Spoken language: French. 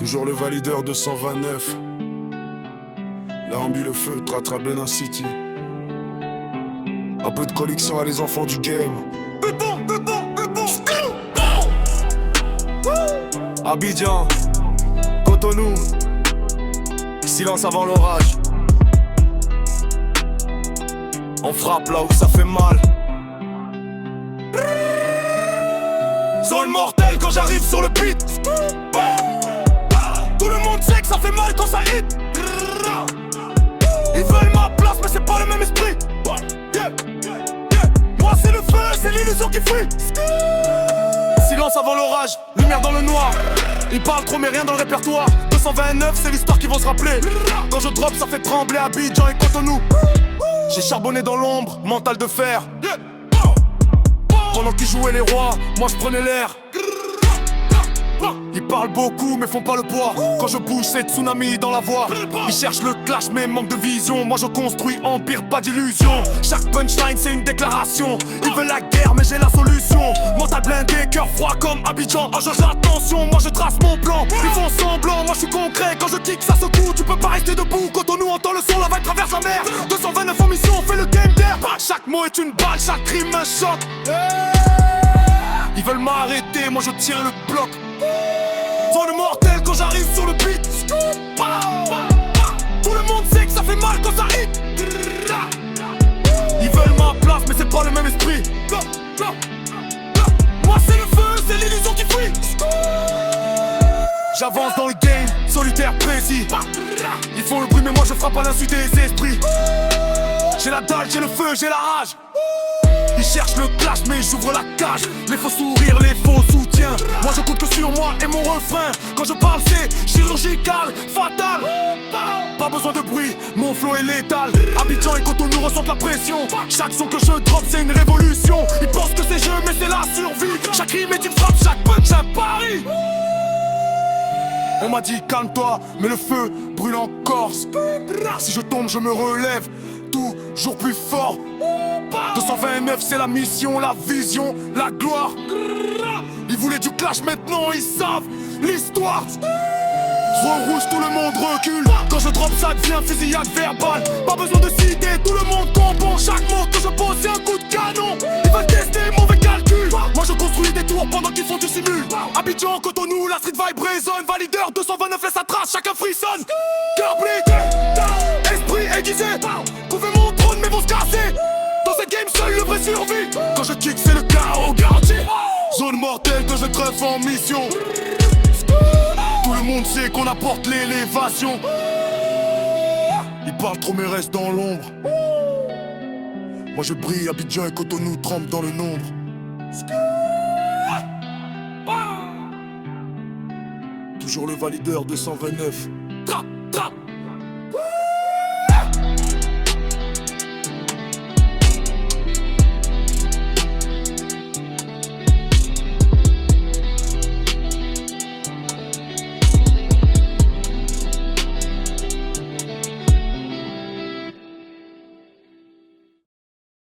Toujours le valideur de 129. Là ambu le feu, Tratra Benin City. Un peu de collection à les enfants du game. Abidjan, Cotonou, silence avant l'orage. On frappe là où ça fait mal. Zone mortelle quand j'arrive sur le beat. Tout le monde sait que ça fait mal quand ça hit. Ils veulent ma place mais c'est pas le même esprit. Moi c'est le feu, c'est l'illusion qui fuit. Silence avant l'orage, lumière dans le noir. Ils parlent trop mais rien dans le répertoire. 229 c'est l'histoire qui vont se rappeler. Quand je drop ça fait trembler Abidjan et Cotonou. J'ai charbonné dans l'ombre, mental de fer. Pendant qu'ils jouaient les rois, moi je prenais l'air. Ils parlent beaucoup mais font pas le poids. Quand je bouge c'est tsunami dans la voie. Ils cherchent le clash mais manque de vision. Moi je construis empire, pas d'illusion. Chaque punchline c'est une déclaration. Ils veulent la guerre mais j'ai la solution. Mental blindé, cœur froid comme Abidjan. Ah j'ai attention, moi je trace mon plan. Ils font semblant, moi je suis concret. Quand je kick ça secoue, tu peux pas rester debout. Quand on nous entend le son, la vague traverse la mer. 229 en mission, on fait le game d'air. Chaque mot est une balle, chaque rime un choc. Ils veulent m'arrêter, moi je tiens le bloc. Zone mortelle quand j'arrive sur le beat. Tout le monde sait que ça fait mal quand ça hit. Ils veulent ma place mais c'est pas le même esprit. Moi c'est le feu, c'est l'illusion qui fuit. J'avance dans le game, solitaire précis. Ils font le bruit mais moi je frappe à l'insu des esprits. J'ai la dalle, j'ai le feu, j'ai la rage. Ils cherchent le clash mais j'ouvre la cage. Les faux sourires, les faux soutiens. Moi je compte que sur moi et mon refrain. Quand je parle c'est chirurgical, fatal. Pas besoin de bruit, mon flow est létal. Abidjan et Cotonou ressentent la pression. Chaque son que je drop c'est une révolution. Ils pensent que c'est jeu mais c'est la survie. Chaque rime est une frappe, chaque punch un pari. On m'a dit calme-toi mais le feu brûle en Corse. Si je tombe je me relève, toujours plus fort. 229 c'est la mission, la vision, la gloire. Ils voulaient du clash maintenant ils savent l'histoire. Rouge tout le monde recule. Quand je drop ça devient fusillade verbale. Pas besoin de citer, tout le monde comprend. Chaque mot que je pose c'est un coup de canon. Ils veulent tester mauvais calcul. Moi je construis des tours pendant qu'ils font du simul. Abidjan, Cotonou, la street vibe résonne. Valideur 229 laisse sa trace, chacun frissonne. Cœur blindé, esprit aiguisé. Trouvez mon trône mais vont se casser. Dans cette game seul le vrai survit. Quand je kick c'est le chaos garanti. Zone mortelle que je truffe en mission. Tout le monde sait qu'on apporte l'élévation. Ils parlent trop mais restent dans l'ombre. Moi je brille, Abidjan et Cotonou trempent dans le nombre. Toujours le valideur 229. Trap, trap.